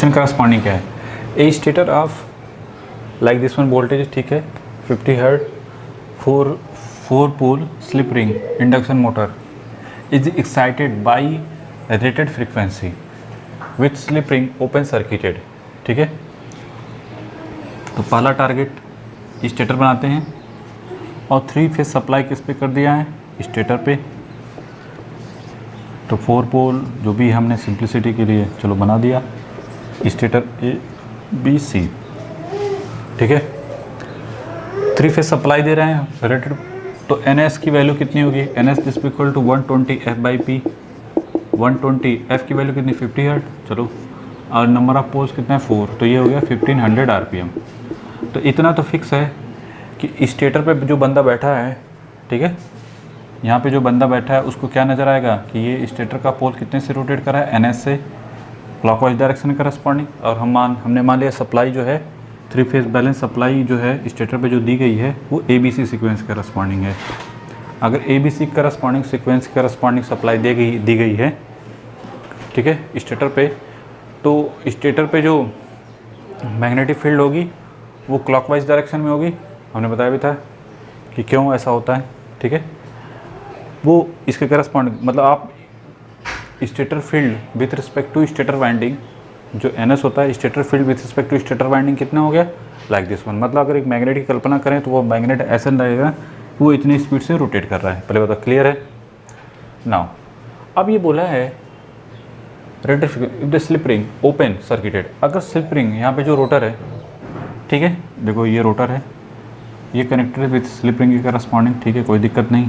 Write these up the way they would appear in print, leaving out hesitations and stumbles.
Question corresponding क्या है, a stator of like this one voltage, ठीक है, 50 hertz, four pole slip ring induction motor is excited by rated frequency with slip ring open circuited, ठीक है। तो पहला target stator बनाते हैं और 3 फेज सप्लाई किस पे कर दिया है, स्टेटर पे। तो 4 पोल जो भी हमने सिंप्लिसिटी के लिए चलो बना दिया, स्टेटर ए बी सी, ठीक है। 3 फेज सप्लाई दे रहे हैं रेटेड, तो एन एस की वैल्यू कितनी होगी, N S is equal to 120 F by P. 120 F की वैल्यू कितनी, 50 हर्ट्ज, चलो, और नंबर ऑफ पोल्स कितना है 4, तो ये हो गया 1500 आरपीएम। तो इतना तो फिक्स है कि स्टेटर पे जो बंदा बैठा है, ठीक है, यहाँ पे जो बंदा बैठा है उसको क्या नज़र आएगा कि ये स्टेटर का पोल कितने से रोटेट कर रहा है, एन एस से, क्लॉकवाइज डायरेक्शन करस्पॉन्डिंग। और हमने मान लिया सप्लाई जो है 3 फेज बैलेंस सप्लाई जो है स्टेटर पे जो दी गई है वो A B C sequence corresponding है। अगर A B C corresponding sequence corresponding supply दी गई है, ठीक है, स्टेटर पे, तो स्टेटर पे जो मैग्नेटिक फील्ड होगी वो क्लॉकवाइज डायरेक्शन में होगी। हमने बताया भी था कि क्यों ऐसा होता है, ठीक है। वो इसके करस्पॉन्डिंग मतलब आप stator field with respect to stator winding, जो एन एस होता है stator field with respect to stator winding कितना हो गया, लाइक दिस वन। मतलब अगर एक मैग्नेट की कल्पना करें तो वो मैग्नेट ऐसा रहेगा, वो इतनी स्पीड से रोटेट कर रहा है। पहले बता, क्लियर है नाउ। अब ये बोला है the slip ring open circuited, अगर स्लिप रिंग यहाँ पे जो रोटर है, ठीक है, देखो ये रोटर है, ये कनेक्टेड विथ स्लिप रिंग की करस्पॉन्डिंग, ठीक है, कोई दिक्कत नहीं,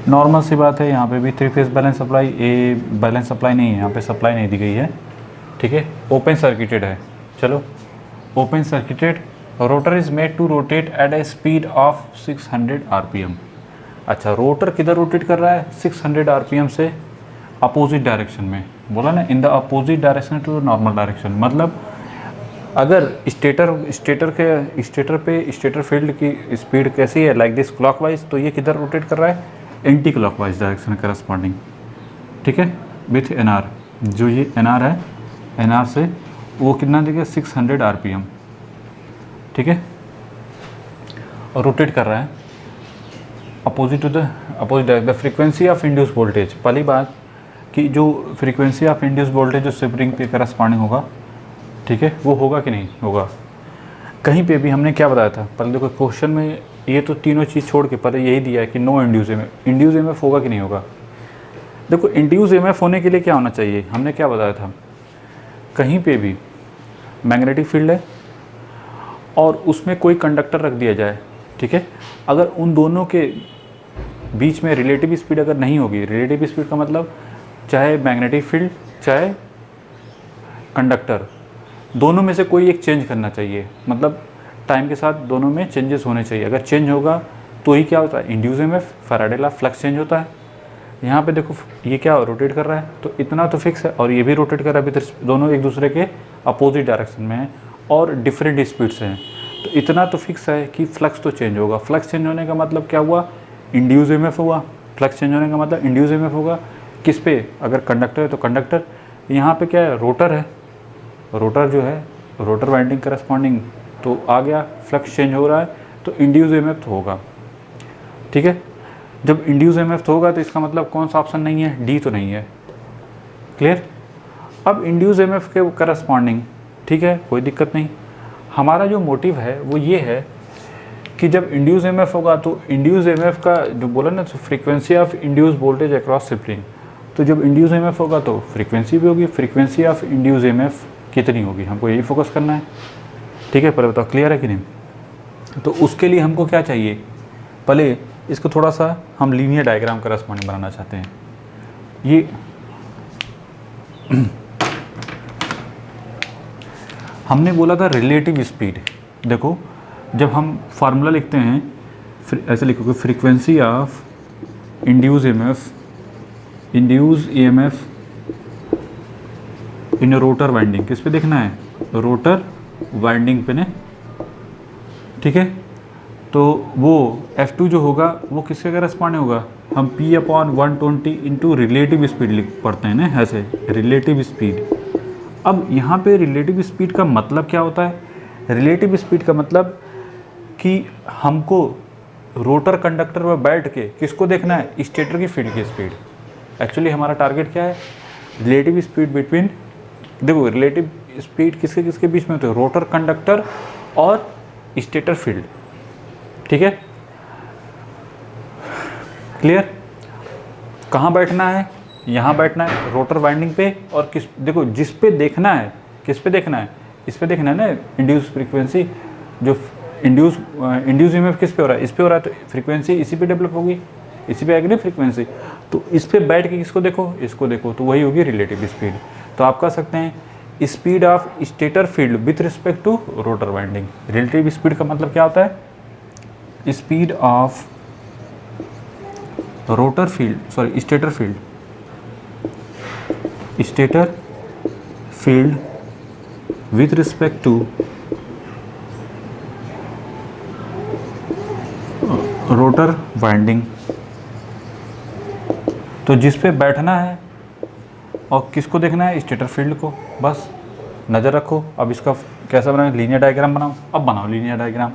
नॉर्मल सी बात है। यहाँ पे भी 3 phase balance supply, a balance supply नहीं है, यहाँ पे सप्लाई नहीं दी गई है, ठीक है, ओपन सर्किटेड है। चलो, open circuited, rotor is made to rotate at a speed of 600 RPM. अच्छा, रोटर किधर रोटेट कर रहा है, 600 आरपीएम से अपोजिट डायरेक्शन में, बोला ना, in the opposite direction to normal direction. मतलब अगर स्टेटर पे स्टेटर फील्ड की स्पीड कैसी है, लाइक दिस क्लॉकवाइज, तो ये किधर रोटेट कर रहा है, एंटी क्लॉकवाइज डायरेक्शन करस्पॉन्डिंग, ठीक है, विथ एन आर, जो ये एन आर है, एन आर से वो कितना देगा 600 आरपीएम, ठीक है, और रोटेट कर रहा है opposite to the frequency of induce voltage. पहली बात कि जो फ्रीक्वेंसी ऑफ इंड्यूस वोल्टेज जो स्लिप रिंग पे करस्पॉन्डिंग होगा, ठीक है, वो होगा कि नहीं होगा। कहीं पे भी हमने क्या बताया था, पहले देखो क्वेश्चन में ये तो तीनों चीज़ छोड़ के पहले यही दिया है कि no induce EMF, induce EMF होगा कि नहीं होगा। देखो इंड्यूस एमएफ होने के लिए क्या होना चाहिए, हमने क्या बताया था, कहीं पे भी मैग्नेटिक फील्ड है और उसमें कोई कंडक्टर रख दिया जाए, ठीक है, अगर उन दोनों के बीच में रिलेटिव स्पीड अगर नहीं होगी, रिलेटिव स्पीड का मतलब चाहे मैग्नेटिक फील्ड चाहे कंडक्टर, दोनों में से कोई एक चेंज करना चाहिए, मतलब टाइम के साथ दोनों में चेंजेस होने चाहिए। अगर चेंज होगा तो ही क्या होता है, induce MF, Faraday law, flux change होता है। यहाँ पे देखो ये क्या रोटेट कर रहा है, तो इतना तो फिक्स है, और ये भी रोटेट कर रहा है, अभी दोनों एक दूसरे के अपोजिट डायरेक्शन में हैं और डिफरेंट स्पीड से हैं, तो इतना तो फिक्स है कि फ्लक्स तो चेंज होगा। फ्लक्स चेंज होने का मतलब क्या हुआ, इंड्यूस एमएफ हुआ। फ्लक्स चेंज होने का मतलब इंड्यूस एमएफ होगा किस पे, अगर कंडक्टर है तो कंडक्टर, यहाँ पे क्या है, रोटर है, रोटर जो है रोटर वाइंडिंग करस्पॉन्डिंग, तो आ गया, फ्लक्स चेंज हो रहा है तो इंड्यूस एमएफ होगा, ठीक है। जब इंड्यूस एमएफ होगा तो इसका मतलब कौन सा ऑप्शन नहीं है, डी तो नहीं है, क्लियर। अब इंड्यूस एमएफ के करस्पॉन्डिंग, ठीक है, कोई दिक्कत नहीं। हमारा जो मोटिव है वो ये है कि जब इंड्यूस एमएफ होगा तो इंड्यूस एमएफ का जो बोला ना, तो frequency of induce voltage across slip ring, तो जब इंड्यूस एमएफ होगा तो फ्रीक्वेंसी भी होगी, फ्रीक्वेंसी ऑफ इंड्यूस एमएफ कितनी होगी, हमको यही फोकस करना है, ठीक है। पहले बताओ क्लियर है कि नहीं। तो उसके लिए हमको क्या चाहिए, पहले इसको थोड़ा सा हम लीनियर डायग्राम करस्पॉन्डिंग बनाना चाहते हैं। ये हमने बोला था रिलेटिव स्पीड, देखो जब हम फार्मूला लिखते हैं ऐसे लिखोगे, frequency of induce EMF in rotor winding, किस पे देखना है, रोटर वाइंडिंग पे ने, ठीक है। तो वो F2 जो होगा वो किसके करस्पॉन्डिंग होगा, हम P/120 इंटू रिलेटिव स्पीड लिख पढ़ते हैं ना, ऐसे रिलेटिव स्पीड अब यहाँ पे रिलेटिव स्पीड का मतलब क्या होता है? रिलेटिव स्पीड का मतलब कि हमको रोटर कंडक्टर पर बैठ के किसको देखना है? स्टेटर की फील्ड की स्पीड। एक्चुअली हमारा टारगेट क्या है? रिलेटिव स्पीड बिटवीन, देखो रिलेटिव स्पीड किसके किसके बीच में होती है? रोटर कंडक्टर और स्टेटर फील्ड। ठीक है, क्लियर? कहाँ बैठना है? यहाँ बैठना है रोटर वाइंडिंग पे। और किस, देखो जिस पे देखना है, किस पे देखना है? इस पे देखना है ना, इंड्यूस फ्रीक्वेंसी। जो इंड्यूस ईएमएफ किस पे हो रहा है? इस पे हो रहा है, तो फ्रीक्वेंसी इसी पे डेवलप होगी, इसी पे आएगी ना फ्रीक्वेंसी। तो इस पे बैठ के किसको देखो? इसको देखो, तो वही होगी रिलेटिव स्पीड। तो आप कह सकते हैं speed of stator field with respect to rotor winding. Relative speed का मतलब क्या होता है? Speed of rotor field, sorry stator field, stator field with respect to rotor winding. तो जिस पे बैठना है और किसको देखना है? स्टेटर फील्ड को। बस नज़र रखो। अब इसका कैसा बनाओ? लीनियर डायग्राम बनाओ। अब बनाओ लीनियर डायग्राम।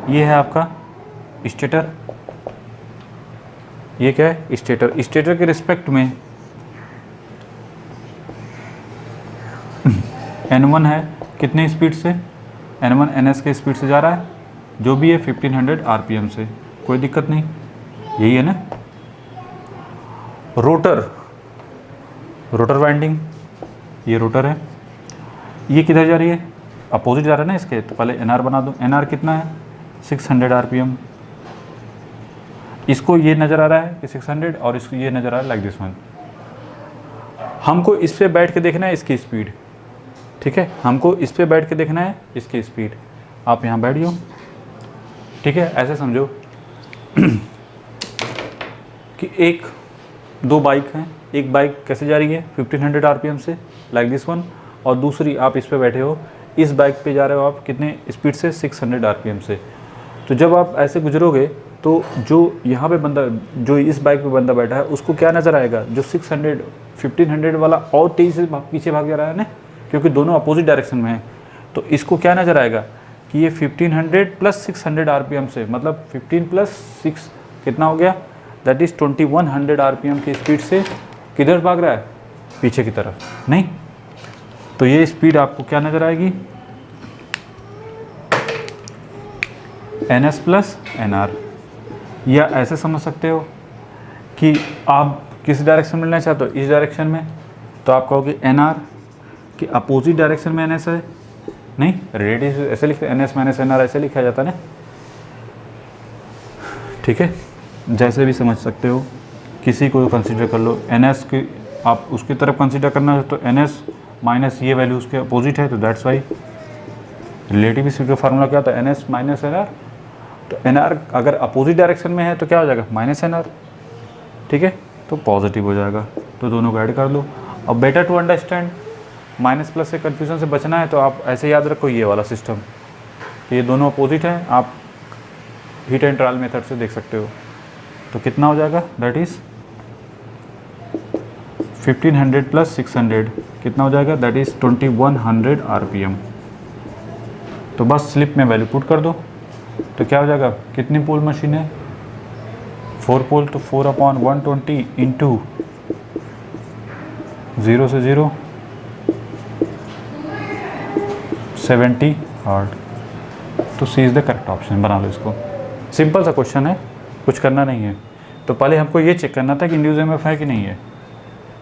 ये है आपका स्टेटर, ये क्या है? स्टेटर। स्टेटर के रिस्पेक्ट में N1 है कितने स्पीड से? N1 NS के स्पीड से जा रहा है, जो भी है 1500 RPM से। कोई दिक्कत नहीं, यही है ना। रोटर, रोटर वाइंडिंग, ये रोटर है, ये किधर जा रही है? अपोजिट जा रहा है ना इसके। तो पहले NR बना दो। NR कितना है? 600 RPM। इसको ये नज़र आ रहा है कि 600, और इसको ये नज़र आ रहा है लाइक दिस वन। हमको इस पे बैठ के देखना है इसकी स्पीड। ठीक है, हमको इस पे बैठ के देखना है इसकी स्पीड। आप यहाँ बैठ जाओ। ठीक है, ऐसे समझो कि एक दो बाइक हैं। एक बाइक कैसे जा रही है? 1500 RPM से लाइक दिस वन, और दूसरी आप इस पे बैठे हो, इस बाइक पे जा रहे हो आप कितने स्पीड से? 600 RPM से। तो जब आप ऐसे गुजरोगे तो जो यहाँ पे बंदा, जो इस बाइक पे बंदा बैठा है, उसको क्या नज़र आएगा? जो 600 1500 वाला और तेज़ी से पीछे भाग जा रहा है ना, क्योंकि दोनों अपोजिट डायरेक्शन में हैं। तो इसको क्या नज़र आएगा कि ये 1500 + 600 RPM से, मतलब 15 + 6 कितना हो गया? दैट इज़ 2100 RPM की स्पीड से किधर भाग रहा है? पीछे की तरफ। नहीं, तो ये स्पीड आपको क्या नज़र आएगी? NS + NR। या ऐसे समझ सकते हो कि आप किस डायरेक्शन में लेना चाहते हो? इस डायरेक्शन में, तो आप कहोगे NR कि अपोजिट डायरेक्शन में NS है। नहीं, रेडियस ऐसे लिखते, NS - NR ऐसे लिखा जाता है ना। ठीक है, जैसे भी समझ सकते हो, किसी को कंसीडर कर लो। NS की आप उसकी तरफ कंसीडर करना है, तो NS माइनस ये वैल्यू उसके अपोजिट है, तो दैट्स वाई रिलेटिव स्पीड का फार्मूला क्या होता है? NS - NR। तो NR अगर अपोजिट डायरेक्शन में है तो क्या हो जाएगा? -NR। ठीक है, तो पॉजिटिव हो जाएगा। तो दोनों को ऐड कर लो। अब better to understand, minus plus से कन्फ्यूजन से बचना है, तो आप ऐसे याद रखो ये वाला सिस्टम, ये दोनों अपोजिट हैं। आप हीट एंड ट्रायल मेथड से देख सकते हो। तो कितना हो जाएगा? दैट इज़ 1500 + 600 कितना हो जाएगा? That is 2100 RPM। तो बस स्लिप में वैल्यू पुट कर दो, तो क्या हो जाएगा? कितनी पोल मशीन है? 4 पोल, तो 4/120 इंटू 0 से 0 70 हार्ड। तो सी इज़ द करेक्ट ऑप्शन। बना लो इसको। सिंपल सा क्वेश्चन है, कुछ करना नहीं है। तो पहले हमको ये चेक करना था कि इंड्यूस EMF है कि नहीं है।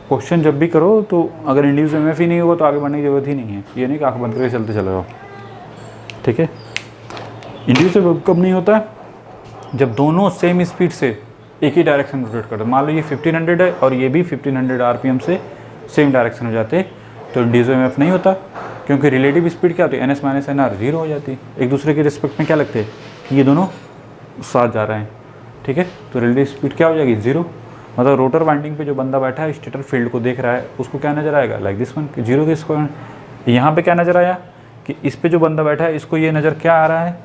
क्वेश्चन जब भी करो तो अगर इंड्यूस EMF ही नहीं होगा तो आगे बढ़ने की जरूरत ही नहीं है। ये नहीं कि आँख बंद करके चलते चले जाओ। ठीक है, इंड्यूस EMF कब नहीं होता? जब दोनों सेम स्पीड से एक ही डायरेक्शन में रोटेट करते। मान लो ये 1500 है और ये भी 1500 RPM से सेम डायरेक्शन हो जाते, तो इंड्यूस EMF नहीं होता, क्योंकि रिलेटिव स्पीड क्या होती है? NS - NR 0 हो जाती है। एक दूसरे के रिस्पेक्ट में क्या लगते हैं कि ये दोनों साथ जा रहे हैं। ठीक है, तो रिलेटिव स्पीड क्या हो जाएगी? 0। मतलब रोटर वाइंडिंग पे जो बंदा बैठा है स्टेटर फील्ड को देख रहा है, उसको क्या नज़र आएगा? लाइक दिस वन, 0 के स्क्वायर। यहाँ पे क्या नज़र आया कि इस पे जो बंदा बैठा है इसको ये नज़र क्या आ रहा है?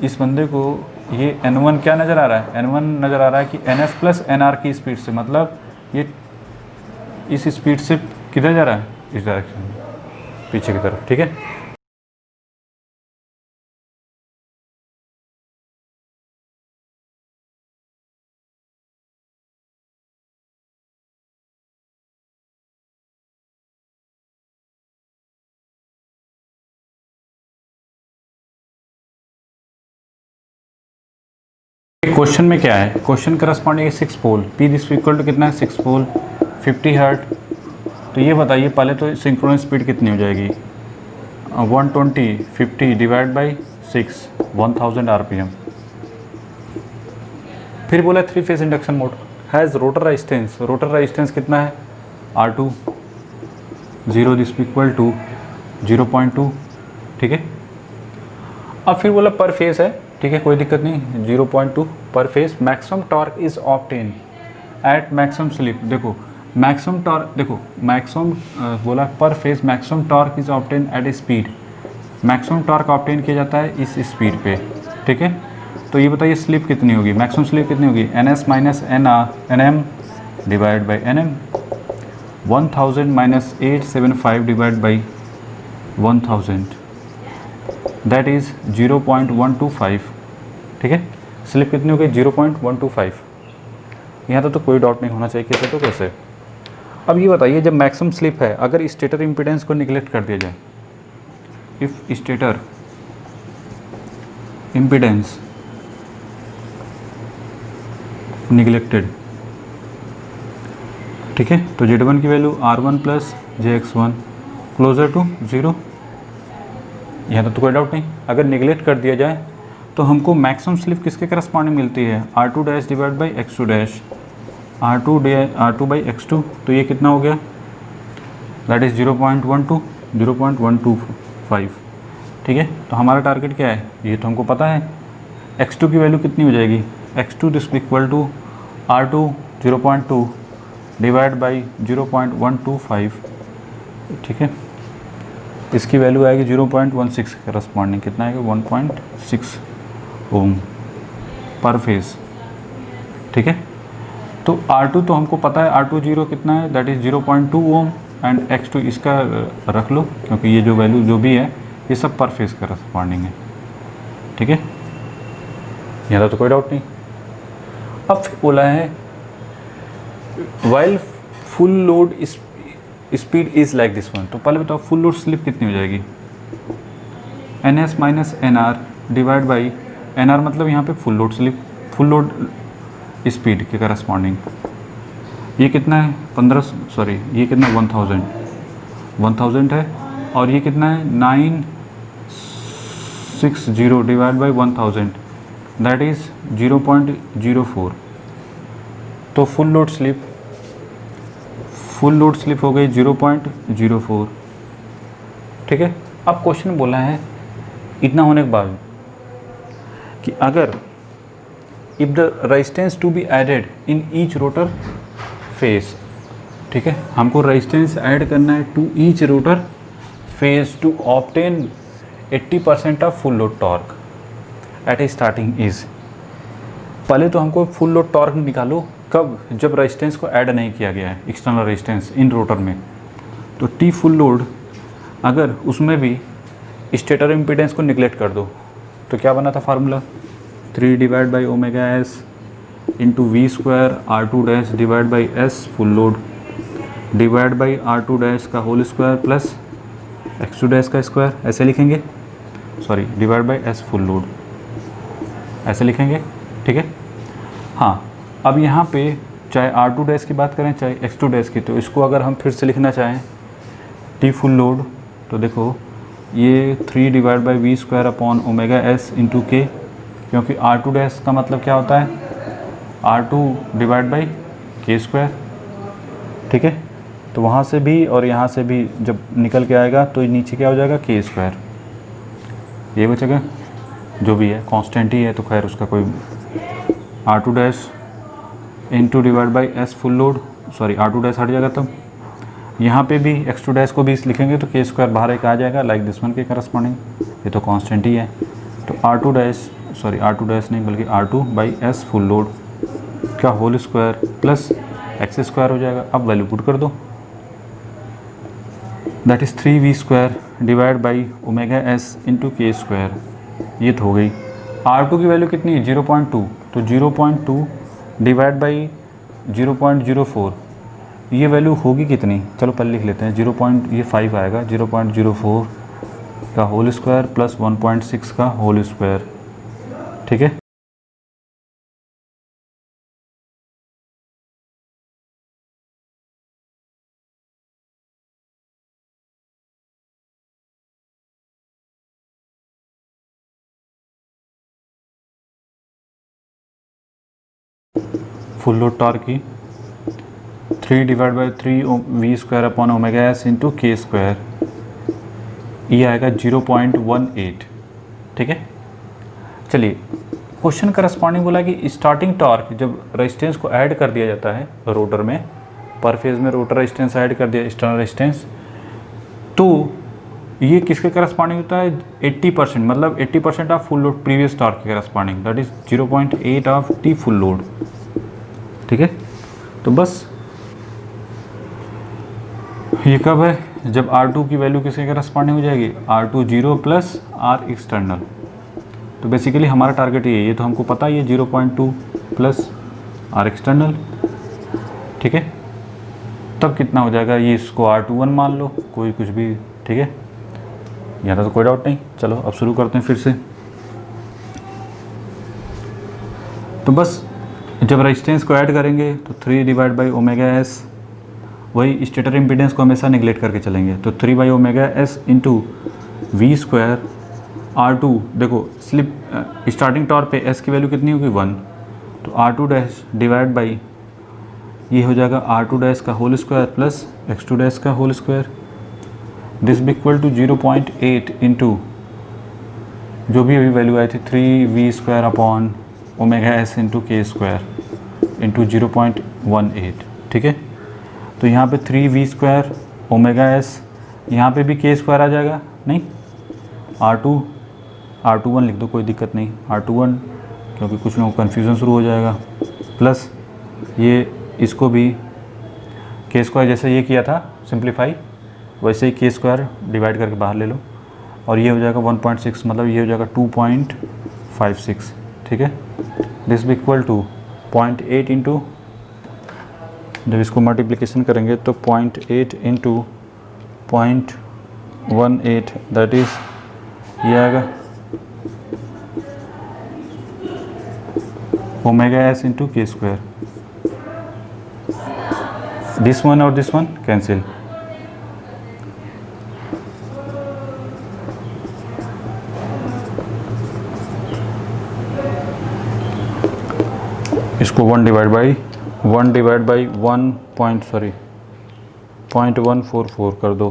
इस बंदे को ये N1 क्या नज़र आ रहा है? N1 नज़र आ रहा है कि NS + NR की स्पीड से, मतलब ये इस स्पीड से किधर जा रहा है? इस डायरेक्शन में, पीछे की तरफ, ठीक है। क्वेश्चन में क्या है, question corresponding 6 pole, P this equal to कितना है 6 पोल 50 हर्ट। तो ये बताइए पहले तो सिंक्रोनस स्पीड कितनी हो जाएगी, 120 50 डिवाइड बाई 6 1000 आरपीएम। फिर बोला 3 phase induction motor has rotor resistance कितना है R2 0 दिस इक्वल टू 0.2, ठीक है। अब फिर बोला पर फेज है, ठीक है, कोई दिक्कत नहीं, 0.2 पर phase. Maximum torque is obtain at maximum slip, देखो मैक्सिमम टॉर्क, देखो मैक्सिमम बोला पर phase maximum torque is obtain at a speed, maximum torque obtain किया जाता है इस स्पीड पे, ठीक है। तो ये बताइए स्लिप कितनी होगी, मैक्सिमम स्लिप कितनी होगी, NS minus NM divide by NM, 1000 minus 875 divide by 1000 that is 0.125, ठीक है। स्लिप कितनी होगी 0.125। यहाँ तो कोई डाउट नहीं होना चाहिए, कैसे तो कैसे। अब ये बताइए जब मैक्सिमम स्लिप है, अगर स्टेटर इम्पीडेंस को निगलेक्ट कर दिया जाए, इफ़ स्टेटर इम्पीडेंस निगलेक्टेड, ठीक है, तो Z1 की value R1 plus JX1 closer to 0। यहाँ तो कोई डाउट नहीं। अगर निगलेक्ट कर दिया जाए तो हमको मैक्सिमम स्लिप किसके करस्पॉन्डिंग मिलती है, R2 dash divide by X2 dash, R2 by X2। तो ये कितना हो गया, दैट इज़ 0.125, ठीक है। तो हमारा टारगेट क्या है, ये तो हमको पता है। X2 की वैल्यू कितनी हो जाएगी, X2 this equal to R2 0.2 divide by 0.125, ठीक है। इसकी वैल्यू आएगी 0.16 करस्पॉन्डिंग, कितना आएगा 1.6 ओम पर फेज, ठीक है। तो R2 तो हमको पता है, R2 0 कितना है, that is 0.2 ohm and X2 इसका रख लो, क्योंकि ये जो वैल्यू जो भी है ये सब पर फेज करस्पॉन्डिंग है, ठीक है। यहाँ तो कोई डाउट नहीं। अब बोला है while full load speed is like this one. तो पहले बताओ फुल लोड स्लिप कितनी हो जाएगी, NS minus NR divide by NR, मतलब यहाँ पे full load slip, full load speed के करस्पॉन्डिंग। ये कितना है 15, ये कितना 1000 है, और ये कितना है 960 डिवाइड बाई 1000 दैट इज़ 0.04। तो फुल लोड स्लिप हो गई 0.04, ठीक है। अब क्वेश्चन बोला है इतना होने के बाद कि अगर if the resistance to be added in each rotor phase, ठीक है, हमको रेजिस्टेंस ऐड करना है to each rotor phase to obtain 80% of full load torque at a starting is. पहले तो हमको फुल लोड टॉर्क निकालो कब, जब रेजिस्टेंस को ऐड नहीं किया गया है, एक्सटर्नल रेजिस्टेंस इन रोटर में। तो T फुल लोड अगर उसमें भी स्टेटर इम्पीडेंस को निगलेक्ट कर दो तो क्या बना था formula, 3 divide by omega S into V square R2 dash divide by S full load divide by R2 dash का whole square plus X2 dash का स्क्वायर, ऐसे लिखेंगे, divide by S full load, ऐसे लिखेंगे, ठीक है। हाँ, अब यहाँ पे चाहे R2 डैश की बात करें चाहे X2 डैश की, तो इसको अगर हम फिर से लिखना चाहें T फुल लोड, तो देखो ये 3 divide by V square upon omega S into K, क्योंकि R2 डैश का मतलब क्या होता है, R2 डिवाइड बाई के स्क्वायर, ठीक है। तो वहाँ से भी और यहाँ से भी जब निकल के आएगा तो नीचे क्या हो जाएगा, के स्क्वायर, ये बचेगा, जो भी है कांस्टेंट ही है, तो खैर उसका कोई R2 dash into divide by S full load, R2 dash हट जाएगा, तब यहाँ पे भी X2 डैश को भी लिखेंगे तो के स्क्वायर बाहर एक आ जाएगा लाइक दिस वन के करस्पॉन्डिंग, ये तो कांस्टेंट ही है। तो R2 डैश नहीं बल्कि R2 by S full load का whole square plus X square हो जाएगा। अब वैल्यू पुट कर दो, that is 3v² divide by omega S into K square, ये तो हो गई। R2 की वैल्यू कितनी है 0.2, तो 0.2 डिवाइड बाई 0.04, ये वैल्यू होगी कितनी, चलो पहले लिख लेते हैं। 0.5 आएगा, 0.04 का होल स्क्वायर प्लस 1.6 का होल स्क्वायर, ठीक है। फुल लोड टॉर्क की 3 divide by 3v² upon omega S into K square, ये आएगा 0.18, ठीक है। चलिए क्वेश्चन करस्पॉन्डिंग बोला कि स्टार्टिंग टॉर्क जब रेजिस्टेंस को ऐड कर दिया जाता है रोटर में, पर फेज में रोटर रेजिस्टेंस ऐड कर दिया एक्सटर्नल रेजिस्टेंस, तो ये किसके करस्पॉन्डिंग होता है 80%, मतलब 80% of full load previous torque के corresponding, that is 0.8 of T full load, ठीक है। तो बस ये कब है, जब R2 की वैल्यू किसके करस्पॉन्डिंग हो जाएगी, R2 0 प्लस R एक्सटर्नल। तो बेसिकली हमारा टारगेट ये तो हमको पता ही है 0.2 प्लस R एक्सटर्नल, ठीक है। तब कितना हो जाएगा, ये इसको R21 मान लो, कोई कुछ भी, ठीक है। यहाँ तो कोई डाउट नहीं। चलो अब शुरू करते हैं फिर से। तो बस जब रेजिस्टेंस को ऐड करेंगे तो 3 डिवाइड बाई ओमेगा एस, वही स्टेटर इम्पीडेंस को हमेशा निगलेक्ट करके चलेंगे, तो 3 by omega S into v² R2, देखो स्लिप स्टार्टिंग टॉर्क पे S की वैल्यू कितनी होगी 1, तो R2 डैश डिवाइड बाई ये हो जाएगा R2 डैश का whole square plus X2 dash का होल स्क्वायर, दिस भी इक्वल टू 0.8 इंटू जो भी अभी वैल्यू आई थी 3v² upon omega S into K square into 0.18, ठीक है। तो यहाँ पे 3v² ओमेगा एस, यहाँ पे भी के स्क्वायर आ जाएगा, नहीं R21 लिख दो, कोई दिक्कत नहीं, R21, क्योंकि कुछ लोगों को कन्फ्यूज़न शुरू हो जाएगा, प्लस ये इसको भी के स्क्वायर जैसे ये किया था सिंप्लीफाई, वैसे ही के स्क्वायर डिवाइड करके बाहर ले लो, और ये हो जाएगा 1.6, मतलब ये हो जाएगा 2.56, ठीक है। दिस भी इक्वल टू 0.8 इंटू, जब इसको मल्टीप्लिकेशन करेंगे तो 0.8 इंटू 0.18, दैट इज़ ये आएगा omega S into K square. This one और दिस वन कैंसिल, इसको 1 डिवाइड बाई 0.144 कर दो,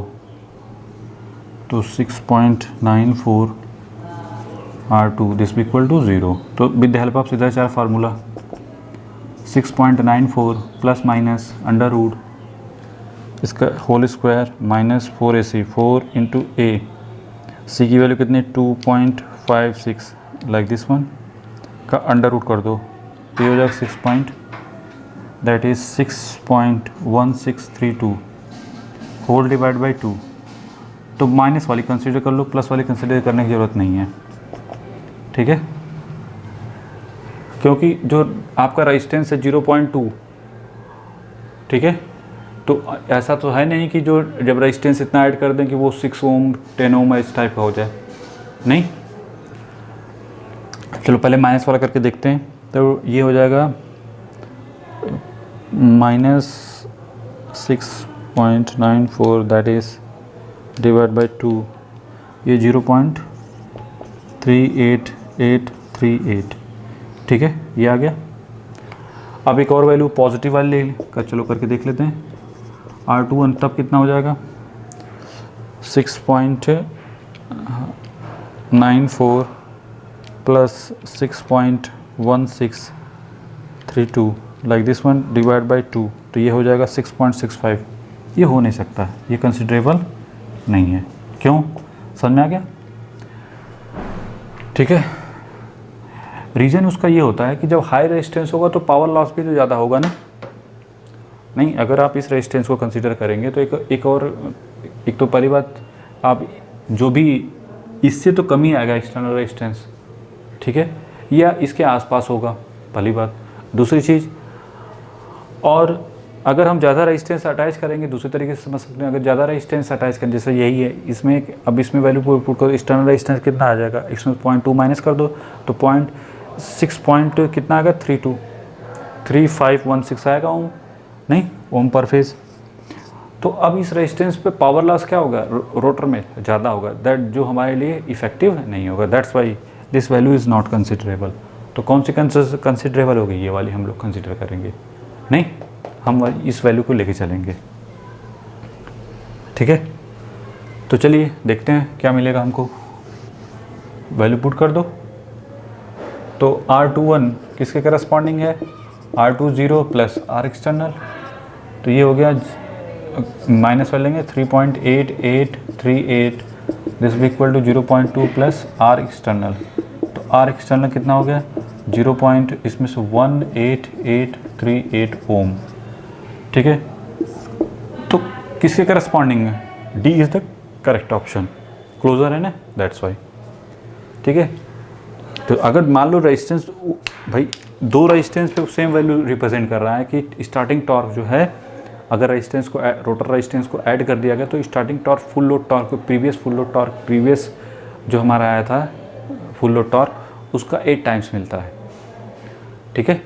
तो 6.94 R2, दिस भी इक्वल टू 0। तो विद द हेल्प ऑफ सीधा चार formula 6.94 plus minus under root इसका whole square minus 4AC, 4 into A, C की वैल्यू कितनी 2.56, लाइक दिस वन का अंडर रूट कर दो, तो ये हो जाएगा 6.1632 होल डिवाइड बाई 2। तो माइनस वाली कंसीडर कर लो, प्लस वाली कंसीडर करने की ज़रूरत नहीं है, ठीक है, क्योंकि जो आपका रेजिस्टेंस है 0.2, ठीक है। तो ऐसा तो है नहीं कि जो जब रेजिस्टेंस इतना ऐड कर दें कि वो 6 ओम 10 ओम इस टाइप का हो जाए, नहीं। चलो पहले माइनस वाला करके देखते हैं, तो ये हो जाएगा -6.94, दैट इज़ डिवाइड बाई 2, ये 0.38838, ठीक है, ये आ गया। अब एक और वैल्यू पॉजिटिव वाली ले कर, चलो करके देख लेते हैं। R21 तब कितना हो जाएगा 6.94 plus 6.1632, like this one divide by 2, तो ये हो जाएगा 6.65। ये हो नहीं सकता, ये कंसिडरेबल नहीं है। क्यों, समझ में आ गया, ठीक है। रीज़न उसका ये होता है कि जब हाई रेजिस्टेंस होगा तो पावर लॉस भी तो ज़्यादा होगा ना, नहीं। अगर आप इस रेजिस्टेंस को कंसीडर करेंगे तो एक और एक तो पहली बात, आप जो भी इससे तो कम ही आएगा एक्सटर्नल रेजिस्टेंस, ठीक है, या इसके आसपास होगा, पहली बात। दूसरी चीज़, और अगर हम ज़्यादा रेजिस्टेंस अटैच करेंगे, दूसरे तरीके से समझ सकते हैं, अगर ज़्यादा रेजिस्टेंस अटैच करें, जैसे यही है, इसमें अब इसमें वैल्यू पुट करो, एक्सटर्नल रेजिस्टेंस कितना आ जाएगा, इसमें 0.2 माइनस कर दो तो 0.6 पॉइंट कितना आएगा, 3516 आएगा ओम, नहीं ओम पर फेज। तो अब इस रेजिस्टेंस पे पावर लॉस क्या होगा, रोटर में ज़्यादा होगा, दैट जो हमारे लिए इफेक्टिव नहीं होगा, that's why this value is not considerable. तो कौन सी कंसिडरेबल होगी, ये वाली हम लोग कंसिडर करेंगे, नहीं हम इस वैल्यू को लेके चलेंगे, ठीक है। तो चलिए देखते हैं क्या मिलेगा हमको, वैल्यू पुट कर दो। तो R21 किसके करस्पॉन्डिंग है, R20 प्लस R एक्सटर्नल, तो ये हो गया माइनस कर लेंगे 3.8838, दिस भी equal to 0.2 plus R external. तो R एक्सटर्नल कितना हो गया, 0. इसमें से 18838 ओम, ठीक है। तो किसके करस्पॉन्डिंग है, D is the correct option, closer है ना, दैट्स वाई, ठीक है। तो अगर मान लो रेजिस्टेंस, भाई दो रेजिस्टेंस पे सेम वैल्यू रिप्रेजेंट कर रहा है कि स्टार्टिंग टॉर्क जो है, अगर रेजिस्टेंस को रोटर रेजिस्टेंस को ऐड कर दिया गया तो starting torque full load torque, previous full load torque, previous जो हमारा आया था फुल लोड टॉर्क, उसका 8 टाइम्स मिलता है, ठीक है।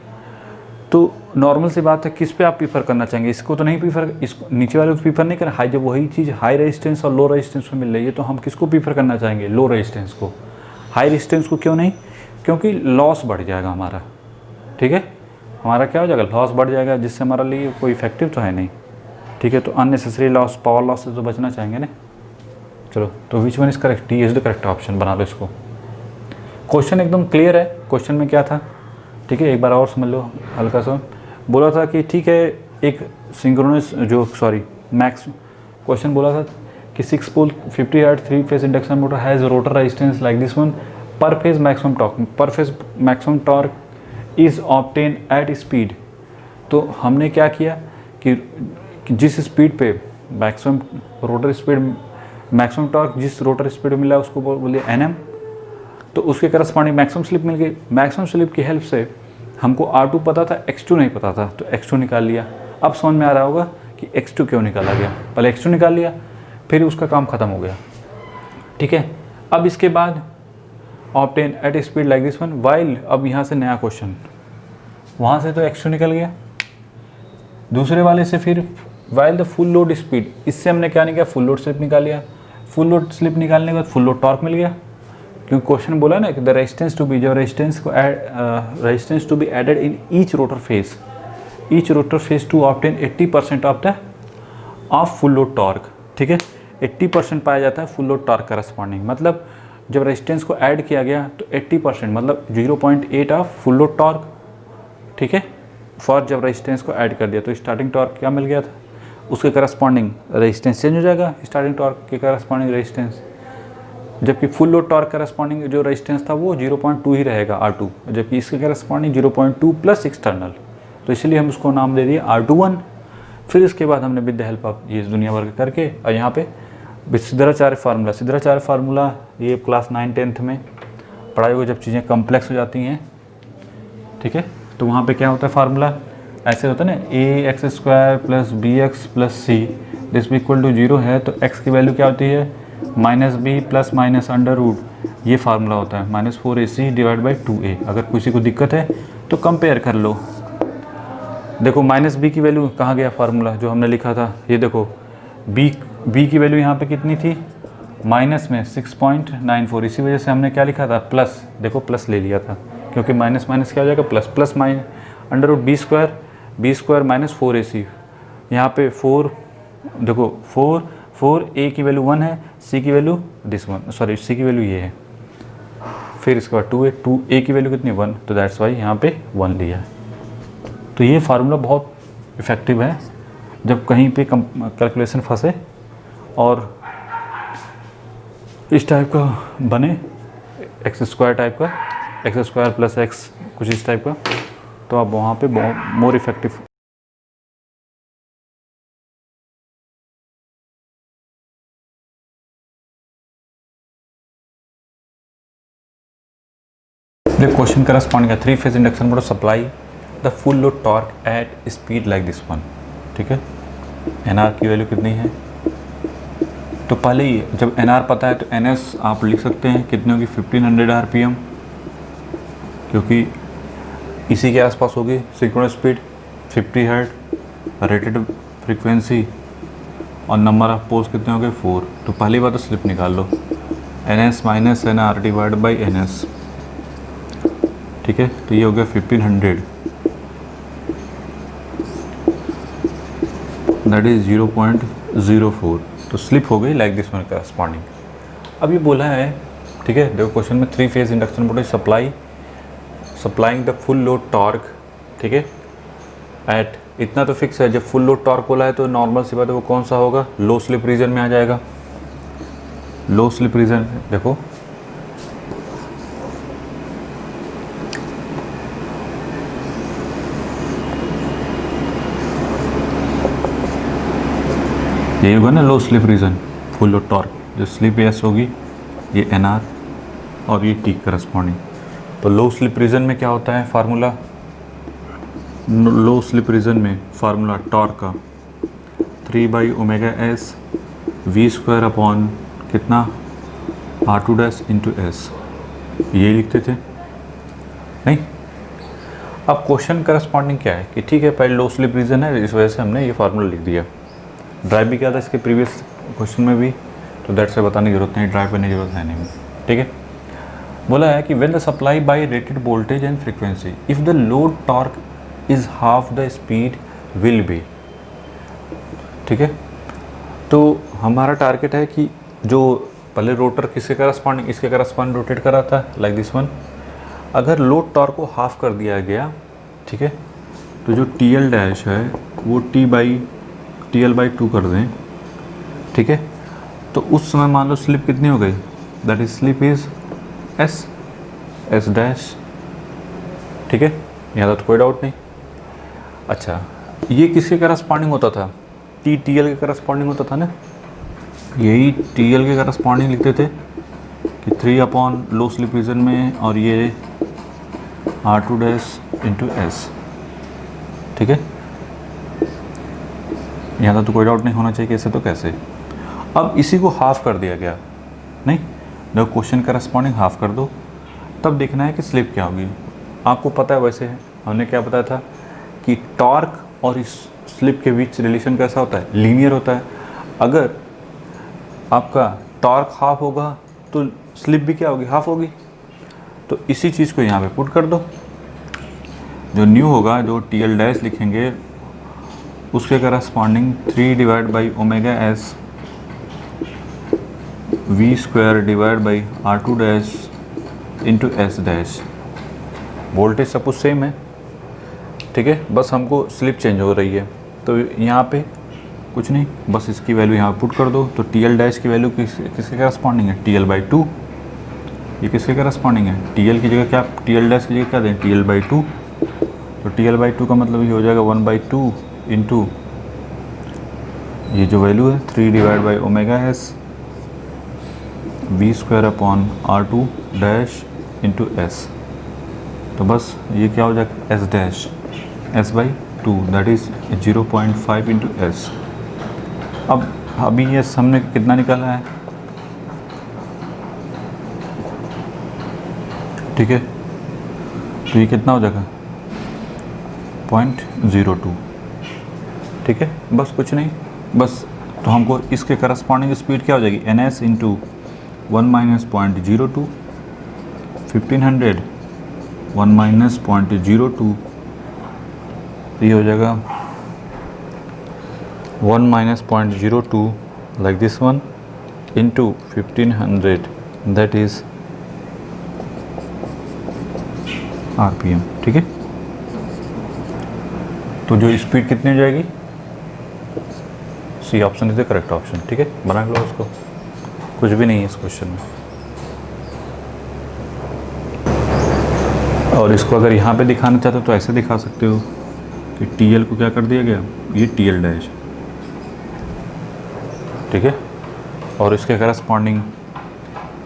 तो नॉर्मल सी बात है, किस पे आप प्रीफर करना चाहेंगे, इसको तो नहीं प्रीफर, इसको नीचे वाले को प्रीफर नहीं करें, हाई, जब वही चीज़ हाई रेजिस्टेंस और लो रेजिस्टेंस में मिल रही है तो हम किसको प्रीफर करना चाहेंगे, लो रेजिस्टेंस को। हाई रेजिस्टेंस को क्यों नहीं, क्योंकि लॉस बढ़ जाएगा हमारा, ठीक है, हमारा क्या हो जाएगा, लॉस बढ़ जाएगा, जिससे हमारा लिए कोई इफेक्टिव तो है नहीं, ठीक है। तो अननेसेसरी लॉस, पावर लॉस से तो बचना चाहेंगे ना। चलो, तो which one is correct, D is the correct option, बना लो इसको। क्वेश्चन एकदम क्लियर है, क्वेश्चन में क्या था, ठीक है, एक बार और समझ लो हल्का सा। बोला था कि ठीक है, एक सिंक्रोनस जो मैक्स क्वेश्चन बोला था कि 6 pole 50 hertz 3 phase induction motor has rotor resistance like this one, per phase maximum torque is obtain at speed. तो हमने क्या किया कि जिस स्पीड पे maximum rotor speed, maximum torque जिस रोटर स्पीड में मिला उसको बोलिए NM, तो उसके करस्पॉन्डिंग मैक्सिमम स्लिप मिल गई। मैक्सिमम स्लिप की हेल्प से हमको R2 पता था, X2 नहीं पता था, तो X2 निकाल लिया। अब समझ में आ रहा होगा कि X2 क्यों निकाला गया, पहले X2 निकाल लिया, फिर उसका काम ख़त्म हो गया, ठीक है। अब इसके बाद obtain at speed like this one while, अब यहाँ से नया क्वेश्चन, वहाँ से तो X2 निकल गया, दूसरे वाले से फिर while the full load speed, इससे हमने क्या नहीं किया, फुल लोड स्लिप निकाल लिया। फुल लोड स्लिप निकालने के बाद फुल लोड टॉर्क मिल गया, क्योंकि क्वेश्चन बोला ना कि द रेजिस्टेंस टू बी, जो resistance to be added in each rotor phase to obtain 80% of full load torque, ठीक है। 80% पाया जाता है फुल लोड टॉर्क करस्पॉन्डिंग, मतलब जब रेजिस्टेंस को ऐड किया गया तो 80% मतलब 0.8 ऑफ फुल लोड टॉर्क, ठीक है। फॉर जब रेजिस्टेंस को ऐड कर दिया तो स्टार्टिंग टॉर्क क्या मिल गया था, उसके करस्पॉन्डिंग रेजिस्टेंस चेंज हो जाएगा, स्टार्टिंग टॉर्क के करस्पॉन्डिंग रेजिस्टेंस, जबकि फुल लोड टॉर्क करस्पॉन्डिंग जो रेजिस्टेंस था वो 0.2 ही रहेगा R2, जबकि इसके करस्पॉन्डिंग 0.2 प्लस एक्सटर्नल, तो इसलिए हम उसको नाम दे दिए R21। फिर इसके बाद हमने विद द हेल्प ऑफ ये दुनिया भर करके, और यहाँ पे सिद्धाचार्य फार्मूला ये क्लास 9-10th में पढ़ाई हो, जब चीज़ें कॉम्प्लेक्स हो जाती हैं, ठीक है, तो वहाँ पे क्या होता है फार्मूला, ऐसे होता है ना, ax² plus bx plus c this भी इक्वल टू 0 है, तो x की वैल्यू क्या होती है, -b plus minus under root, ये फार्मूला होता है -4ac डिवाइड बाई 2a। अगर किसी को दिक्कत है तो कंपेयर कर लो, देखो -b की वैल्यू कहाँ गया फार्मूला जो हमने लिखा था, ये देखो b की वैल्यू यहाँ पे कितनी थी, माइनस में 6.94, इसी वजह से हमने क्या लिखा था, प्लस, देखो प्लस ले लिया था, क्योंकि माइनस माइनस क्या हो जाएगा plus, plus minus under root b square minus 4ac, यहाँ पे 4, देखो 4 a की वैल्यू 1 है, c की वैल्यू c की वैल्यू ये है, फिर इसके बाद 2a की वैल्यू कितनी 1, तो दैट्स वाई यहाँ पे 1 लिया है। तो ये फार्मूला बहुत इफ़ेक्टिव है जब कहीं पे कैलकुलेशन फंसे और इस टाइप का बने, x² टाइप का, x² प्लस x कुछ इस टाइप का, तो आप वहाँ पे बहुत मोर effective The question corresponding a 3-phase induction motor supply the full load torque at speed like this one. ठीक है, NR की वैल्यू कितनी है? तो पहले ही जब NR पता है तो NS आप लिख सकते हैं कितनी होगी, 1500 RPM, क्योंकि इसी के आसपास होगी synchronous speed 50 hertz, rated frequency और नंबर ऑफ पोल्स कितने हो गए 4। तो पहली बात तो स्लिप निकाल लो, NS minus NR divide by NS। ठीक है, तो ये हो गया 1500, दैट इज़ 0.04। तो स्लिप हो गई लाइक दिस वन करस्पॉन्डिंग। अब ये बोला है, ठीक है, देखो क्वेश्चन में 3 phase induction motor supplying the full load torque, ठीक है, एट, इतना तो फिक्स है, जब फुल लोड टॉर्क बोला है तो नॉर्मल सी बात है वो कौन सा होगा, लो स्लिप रीजन में आ जाएगा। लो स्लिप रीजन देखो, यही होगा ना low slip region, full load torque, जो स्लिप एस होगी ये NR और ये T करस्पॉन्डिंग। तो लो स्लिप रीजन में क्या होता है फार्मूला, लो स्लिप रीजन में फार्मूला टॉर्क का 3/ωs v² अपॉन कितना R2 इंटू एस, ये लिखते थे नहीं। अब क्वेश्चन करस्पॉन्डिंग क्या है कि ठीक है पहले लो स्लिप रीजन है, इस वजह से हमने ये फार्मूला लिख दिया। ड्राइव भी किया था इसके प्रीवियस क्वेश्चन में भी, तो दैट से बताने की जरूरत नहीं, ड्राइव करने की जरूरत है नहीं। ठीक है, बोला है कि when the supply bye rated voltage and frequency if the load torque is half the speed will be. ठीक है, तो हमारा टारगेट है कि जो पहले रोटर किसके करस्पॉन्डिंग, इसके करस्पॉन्डिंग रोटेट कर रहा था लाइक दिस वन। अगर लोड टॉर्क को हाफ कर दिया गया, ठीक है, तो जो TL डैश है वो TL/2 कर दें। ठीक है, तो उस समय मान लो स्लिप कितनी हो गई, that is slip is S dash. ठीक है, यहाँ तो कोई डाउट नहीं। अच्छा, ये किसके करस्पॉन्डिंग होता था, TL के करस्पॉन्डिंग होता था ना, यही TL के करस्पॉन्डिंग लिखते थे कि 3 अपॉन लो स्लिप रीजन में और ये R2 इंटू एस। ठीक है, यहाँ तो कोई डाउट नहीं होना चाहिए कैसे तो कैसे। अब इसी को हाफ कर दिया गया, नहीं जब क्वेश्चन करस्पॉन्डिंग हाफ कर दो तब देखना है कि स्लिप क्या होगी। आपको पता है वैसे हमने क्या बताया था कि टॉर्क और इस स्लिप के बीच रिलेशन कैसा होता है, लीनियर होता है। अगर आपका टॉर्क हाफ होगा तो स्लिप भी क्या होगी, हाफ होगी। तो इसी चीज़ को यहाँ पे पुट कर दो, जो न्यू होगा, जो TL डैश लिखेंगे उसके corresponding 3/ωs v² divide by R2 into S dash. Voltage सब कुछ सेम है, ठीक है, बस हमको स्लिप चेंज हो रही है। तो यहाँ पे कुछ नहीं, बस इसकी वैल्यू यहाँ पुट कर दो। तो TL डैश की वैल्यू किसके करस्पॉन्डिंग है, TL/2। ये किसके करस्पॉन्डिंग है, TL की जगह क्या, TL डैश की जगह क्या दें, TL/2। तो TL/2 का मतलब ये हो जाएगा 1/2 इंटू ये जो वैल्यू है 3/ωs v² upon R2 into S. तो बस ये क्या हो जाएगा S dash S/2, that is 0.5 into S. अब अभी ये हमने कितना निकाला है, ठीक है, तो ये कितना हो जाएगा 0.02। ठीक है, बस कुछ नहीं, बस तो हमको इसके करस्पॉन्डिंग स्पीड क्या हो जाएगी, NS इंटू 1 माइनस 0.02, 1500 1 माइनस 0.02, ये हो जाएगा 1 minus 0.02 like this one into 1500, that is RPM। ठीक है, तो जो स्पीड कितनी हो जाएगी, C option is the correct option. ठीक है, बना लो उसको, कुछ भी नहीं है इस क्वेश्चन में। और इसको अगर यहाँ पे दिखाना चाहते हो तो ऐसे दिखा सकते हो कि TL को क्या कर दिया गया, ये TL डैश। ठीक है, और इसके करस्पॉन्डिंग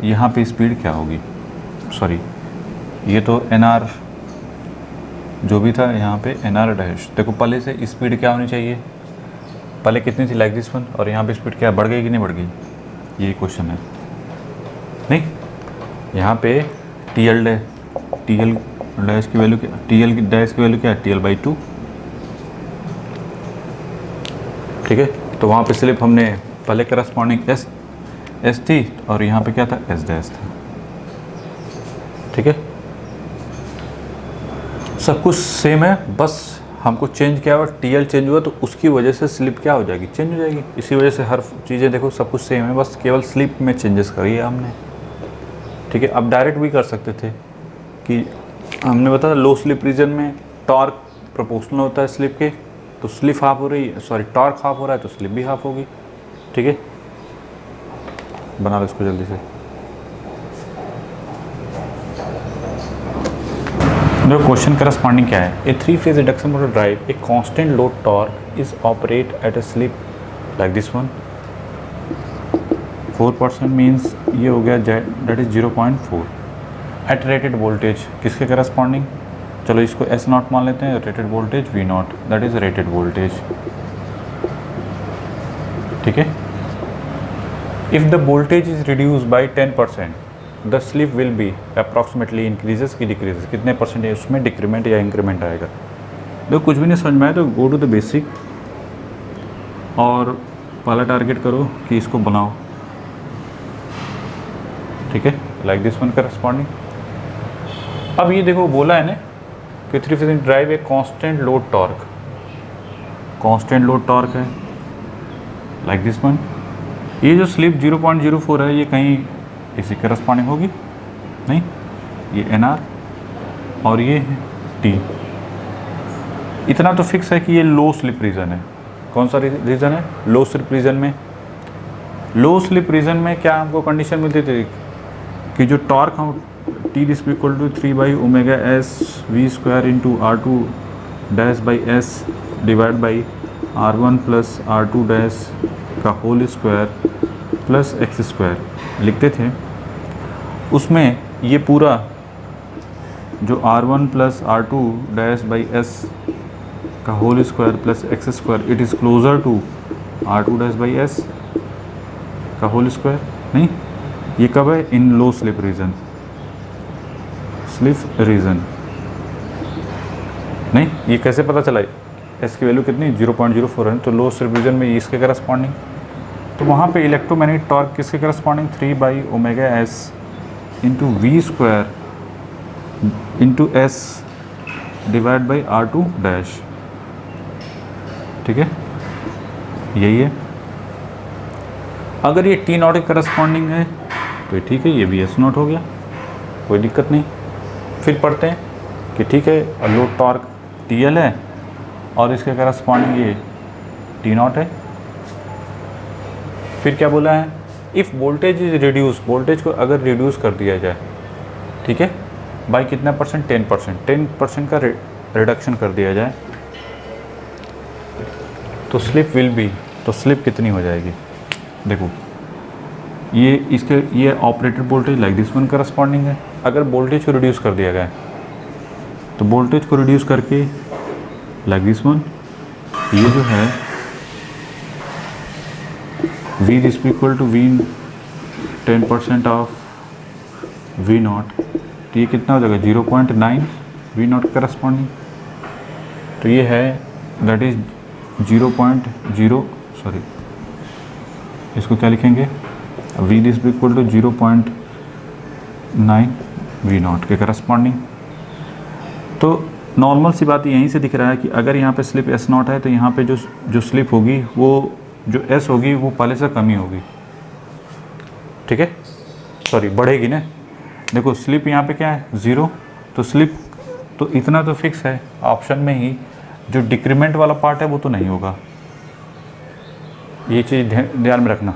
यहाँ पे स्पीड क्या होगी, सॉरी ये तो एन आर जो भी था यहाँ पे एन आर डैश। देखो पहले से स्पीड क्या होनी चाहिए, पहले कितनी थी लाइक दिस वन, और यहाँ पे स्पीड क्या बढ़ गई कि नहीं बढ़ गई, यही क्वेश्चन है। नहीं, यहाँ पे टी एल डैश की वैल्यू क्या, टी एल डैश की वैल्यू क्या है, टी एल बाई 2। ठीक है, तो वहाँ पे स्लिप हमने पहले करस्पॉन्डिंग एस थी और यहाँ पे क्या था, एस डैश था। ठीक है, सब कुछ सेम है, बस हमको चेंज किया हुआ, टी एल चेंज हुआ तो उसकी वजह से स्लिप क्या हो जाएगी, चेंज हो जाएगी। इसी वजह से हर चीज़ें देखो सब कुछ सेम है, बस केवल स्लिप में चेंजेस करी है हमने। ठीक है, अब डायरेक्ट भी कर सकते थे कि हमने बताया लो स्लिप रीजन में टॉर्क प्रोपोर्शनल होता है स्लिप के, तो स्लिप हाफ हो रही है, सॉरी टॉर्क हाफ हो रहा है तो स्लिप भी हाफ होगी। ठीक है, बना लो इसको जल्दी से। देखो क्वेश्चन करस्पॉन्डिंग क्या है, a 3 phase induction motor drive a constant load torque is operate at a slip like this one 4% means ये हो गया that is 0.4 at rated voltage किसके करस्पॉन्डिंग, चलो इसको एस नॉट मान लेते हैं, rated voltage V nought, that is rated voltage. ठीक है, if the voltage is reduce by 10% the slip will be approximately increases की डिक्रीजेस, कितने परसेंट है उसमें डिक्रीमेंट या इंक्रीमेंट आएगा। देखो कुछ भी नहीं समझ में आए तो गो टू द बेसिक और पहला टारगेट करो कि इसको बनाओ। ठीक है, लाइक दिस वन करस्पॉन्डिंग। अब ये देखो बोला है ना कि 3 phase drive a constant load torque, constant load torque है लाइक दिस वन। ये जो स्लिप 0.04 है ये कहीं इसी करस्पॉन्डिंग होगी नहीं, ये एन आर और ये है टी। इतना तो फिक्स है कि ये लो स्लिप रीजन है। कौन सा रीजन है, लो स्लिप रीजन में। लो स्लिप रीजन में क्या हमको कंडीशन मिलती थी कि जो टॉर्क हम T this equal to 3 omega S V square into R2 dash by S divide by R1 plus R2 dash का whole square plus X square लिखते थे। उसमें ये पूरा जो R1 plus R2 dash by S का whole square plus X square it is closer to R2 dash by S का whole square. नहीं, ये कब है, in low slip region, slip region. नहीं, ये कैसे पता चला, एस की वैल्यू कितनी 0.04 है, तो लो स्लिप रीजन में इसके करस्पॉन्डिंग। तो वहाँ पे इलेक्ट्रोमैग्नेटिक टॉर्क किसके corresponding 3 omega S into V square into S divide by R2 dash. ठीक है, यही है। अगर ये टी नॉट के करस्पॉन्डिंग है तो ठीक है, ये भी एस नॉट हो गया, कोई दिक्कत नहीं। फिर पढ़ते हैं कि ठीक है लोड टॉर्क टी एल है और इसके करस्पॉन्डिंग ये टी नॉट है। फिर क्या बोला है, if voltage is reduce, voltage को अगर रिड्यूस कर दिया जाए, ठीक है, बाई कितना परसेंट, 10% का रिडक्शन कर दिया जाए तो स्लिप विल बी, तो स्लिप कितनी हो जाएगी। देखो ये इसके ये operated voltage like this one corresponding है। अगर वोल्टेज को रिड्यूस कर दिया गया तो वोल्टेज को रिड्यूस करके लाइक दिस वन, ये जो है V is equal to V 10% of V not, तो ये कितना हो जाएगा 0.9 V नॉट करस्पॉन्डिंग। तो ये है दैट इज 0.0, सॉरी इसको क्या लिखेंगे, V this equal to 0.9 V nought के करस्पॉन्डिंग। तो नॉर्मल सी बात यहीं से दिख रहा है कि अगर यहाँ पे स्लिप S नॉट है तो यहाँ पे जो स्लिप होगी वो जो S होगी वो पहले से कमी होगी। ठीक है, सॉरी बढ़ेगी ना। देखो स्लिप यहाँ पे क्या है 0, तो स्लिप तो इतना तो फिक्स है ऑप्शन में ही, जो डिक्रीमेंट वाला पार्ट है वो तो नहीं होगा। ये चीज़ ध्यान में रखना।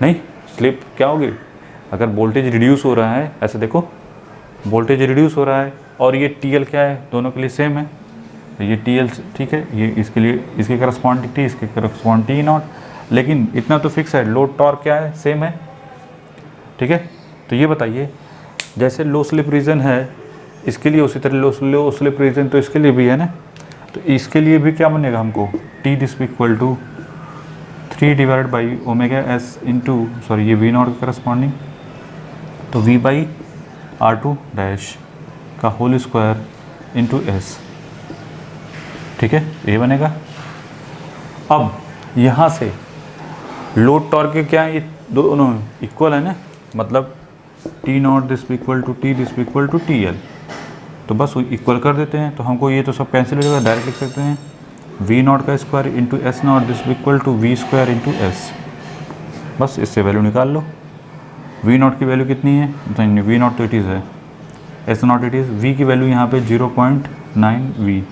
नहीं, स्लिप क्या होगी, अगर वोल्टेज रिड्यूस हो रहा है, ऐसे देखो वोल्टेज रिड्यूस हो रहा है और ये TL क्या है, दोनों के लिए सेम है, तो ये TL ठीक है, ये इसके लिए इसके करस्पॉन्डिंग T, इसके करस्पॉन्डिंग T नॉट, लेकिन इतना तो फिक्स है लोड टॉर्क क्या है, सेम है। ठीक है, तो ये बताइए जैसे लो स्लिप रीजन है इसके लिए, उसी तरह लो स्लिप रीजन तो इसके लिए भी है ना। तो इसके लिए भी क्या बनेगा हमको, T this equal to 3 divide by omega S into, sorry ये वी नॉट के करस्पॉन्डिंग, तो V by R two dash का होल स्क्वायर इंटू एस। ठीक है, ये बनेगा। अब यहाँ से लोड टॉर्क के क्या है, ये दोनों इक्वल है ना, मतलब T nought this equal to T this equal to T L, तो बस इक्वल कर देते हैं। तो हमको ये तो सब कैंसिल हो जाएगा, डायरेक्ट लिख सकते हैं वी नॉट का square into S nought this equal to V square into S. बस इससे वैल्यू निकाल लो। वी नॉट की वैल्यू कितनी है, नहीं वी नॉट तो इट इज़ है, S nought it is, V की वैल्यू यहाँ पे 0.9 वी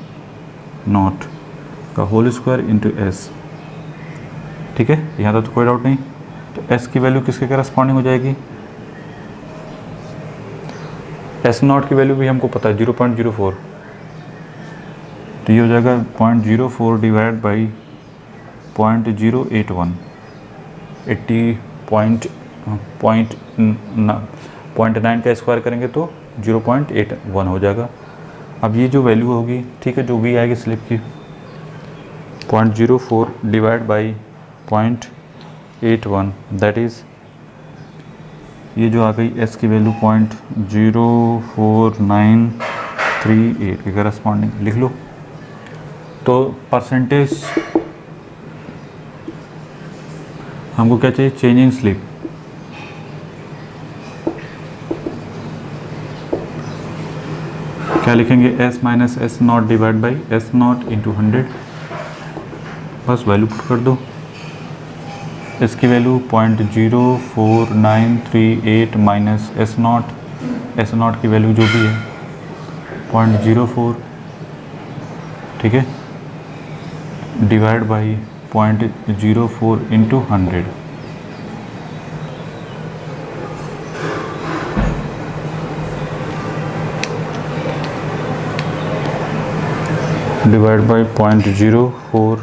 नॉट का होल स्क्वायर इंटू एस। ठीक है, यहाँ तो कोई डाउट नहीं। तो एस की वैल्यू किसके करस्पॉन्डिंग हो जाएगी, एस नॉट की वैल्यू भी हमको पता है 0.04, तो ये हो जाएगा 0.04 डिवाइड बाई 0.081, 0.9 का स्क्वायर करेंगे तो 0.81 हो जाएगा। अब ये जो वैल्यू होगी, ठीक है, जो भी आएगी स्लिप की, 0.04 डिवाइड बाई 0.81, दैट इज़ ये जो आ गई एस की वैल्यू 0.04938 के करस्पॉन्डिंग लिख लो। तो परसेंटेज हमको क्या चाहिए, चेंज इन स्लिप। क्या लिखेंगे, S minus S not divide by S not into 100, बस वैल्यू पुट कर दो। इसकी वैल्यू 0.04938 माइनस एस नॉट की वैल्यू जो भी है 0.04, ठीक है, divide by 0.04 into 100, divide by 0.04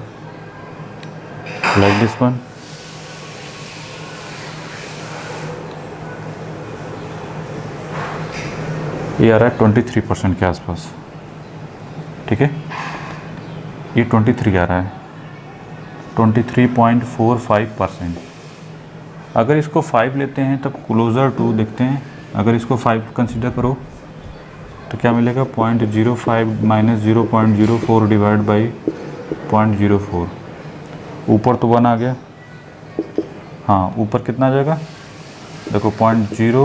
like this one। ये आ रहा है 23% के आसपास। ठीक है, ये 23 आ रहा है, 23.45%। अगर इसको 5 लेते हैं तब क्लोज़र टू देखते हैं। अगर इसको 5 कंसीडर करो तो क्या मिलेगा, 0.05 माइनस 0.04 डिवाइड बाई 0.04। ऊपर तो 1 आ गया, हाँ ऊपर कितना आ जाएगा, देखो 0.0,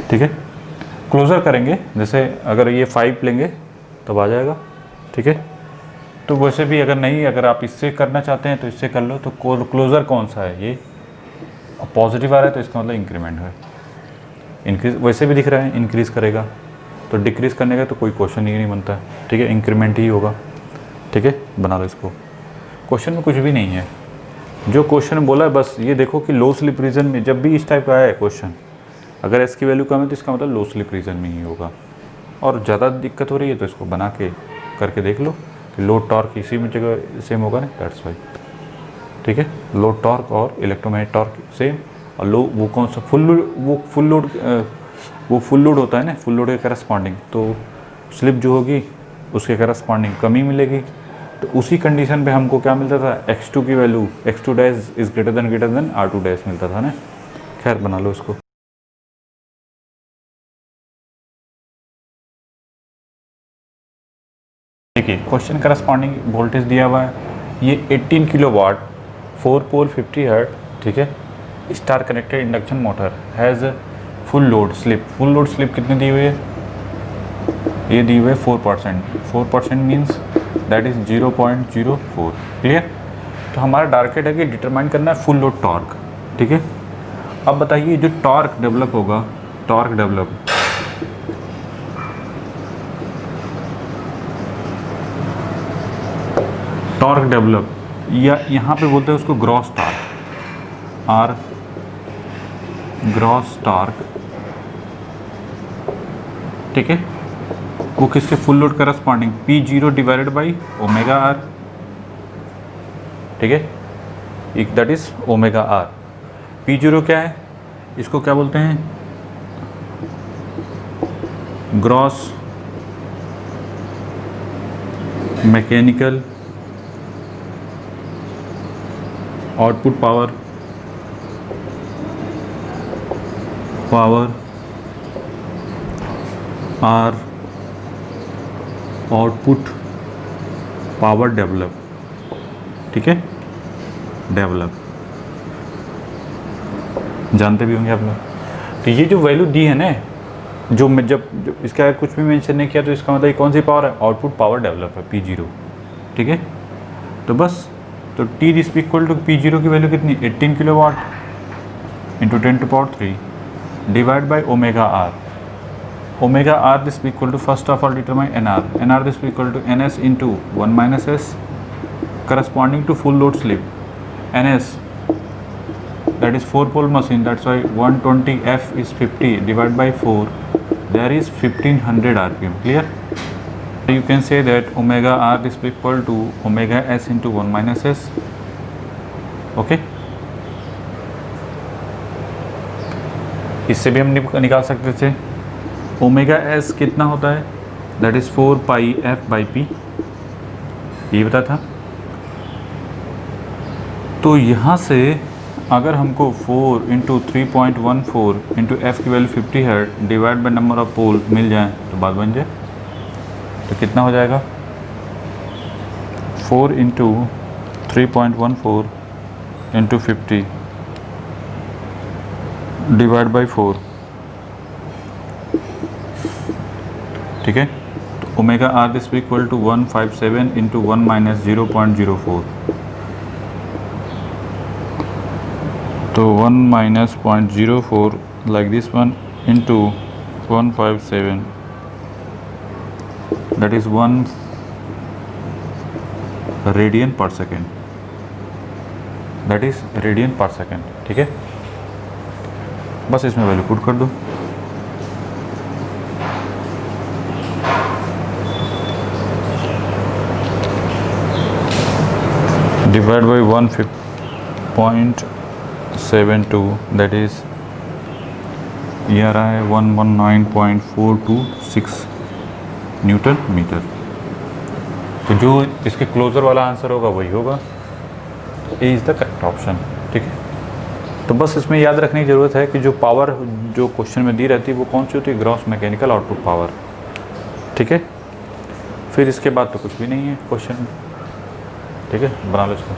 ठीक है, क्लोज़र करेंगे। जैसे अगर ये 5 लेंगे तब आ जाएगा। ठीक है, तो वैसे भी अगर नहीं, अगर आप इससे करना चाहते हैं तो इससे कर लो। तो क्लोज़र कौन सा है, ये पॉजिटिव आ रहा है तो इसका मतलब इंक्रीमेंट है। इंक्रीज वैसे भी दिख रहा है, इंक्रीज़ करेगा तो डिक्रीज़ करने का तो कोई क्वेश्चन ही नहीं बनता। ठीक है, इंक्रीमेंट ही होगा। ठीक है, बना लो इसको। क्वेश्चन में कुछ भी नहीं है, जो क्वेश्चन बोला है बस ये देखो कि लो स्लिप रीजन में जब भी इस टाइप का है क्वेश्चन, अगर एस की वैल्यू कम है तो इसका मतलब लो स्लिप रीजन में ही होगा। और ज़्यादा दिक्कत हो रही है तो इसको बना के करके देख लो कि लोड टॉर्क इसी में जगह सेम होगा ना, दैट्स वाई। ठीक है, लोड टॉर्क और इलेक्ट्रोमैग्नेटिक टॉर्क सेम। और लो वो कौन सा फुल लोड होता है ना, फुल लोड के करस्पॉन्डिंग, तो स्लिप जो होगी उसके करस्पॉन्डिंग कमी मिलेगी। तो उसी कंडीशन पे हमको क्या मिलता था, x2 की value, x2 dash is greater than r2 dash मिलता था ना। खैर बना लो इसको। देखिए क्वेश्चन करस्पॉन्डिंग वोल्टेज दिया हुआ है, ये 18 किलोवाट 4 पोल 50 हर्ट, ठीक है, star connected induction motor has full load slip कितनी दी हुई है, ये दी हुई है 4%। 4% मीन्स दैट इज़ 0.04। क्लियर। तो हमारा टारगेट है कि डिटरमाइन करना है फुल लोड टॉर्क। ठीक है, अब बताइए जो टॉर्क डेवलप होगा, टॉर्क डेवलप या यहाँ पे बोलते हैं उसको ग्रॉस टॉर्क, ठीक है, वो किसके full load corresponding P0 divided by omega R. ठीक है, that is omega R. P zero क्या है, इसको क्या बोलते हैं, gross mechanical output power, or output power develop, ठीक है, डेवलप जानते भी होंगे आप लोग। तो ये जो वैल्यू दी है ना, जो मैं जब इसका कुछ भी मेंशन नहीं किया तो इसका मतलब ये कौन सी पावर है, आउटपुट पावर डेवलप है पी जीरो, ठीक है। तो बस, तो T this equal to P zero की वैल्यू कितनी, 18 kilowatt into 10 to power 3 divide by omega R. Omega R this equal to first of all determine N R this equal to N S into 1 minus S corresponding to full load slip, N S that is 4 pole machine, that's why 120 F is 50 divided by 4, there is 1500 RPM. Clear? So you can say that omega R is equal to omega S into 1 minus S. Okay? इससे भी हम निकाल सकते थे omega S कितना होता है, that is 4 pi F by P, ये बता था। तो यहाँ से अगर हमको 4 इंटू 3.14 इंटू एफ की वैल्यू 50 है डिवाइड बाई नंबर ऑफ पोल मिल जाए तो बात बन जाए। तो कितना हो जाएगा, 4 इंटू 3.14 इंटू 50 डिवाइड बाई 4, ठीक है। तो omega R this equal to 157 into 1 minus 0.04, तो 1 minus 0.04 like this one into 157, that is 1 radian per second, that is radian per second, ठीक है। बस इसमें वैल्यू पुट कर दो, डिवाइड बाई 1.72, दैट इज़ ये आ रहा है 119.426 न्यूटन मीटर। तो जो इसके क्लोजर वाला आंसर होगा वही होगा, A is the correct option, ठीक है। तो बस इसमें याद रखने की ज़रूरत है कि जो पावर जो क्वेश्चन में दी रहती है वो कौन सी होती है, ग्रॉस मैकेनिकल आउटपुट पावर, ठीक है। फिर इसके बाद तो कुछ भी नहीं है क्वेश्चन में, ठीक है, बना लो इसको।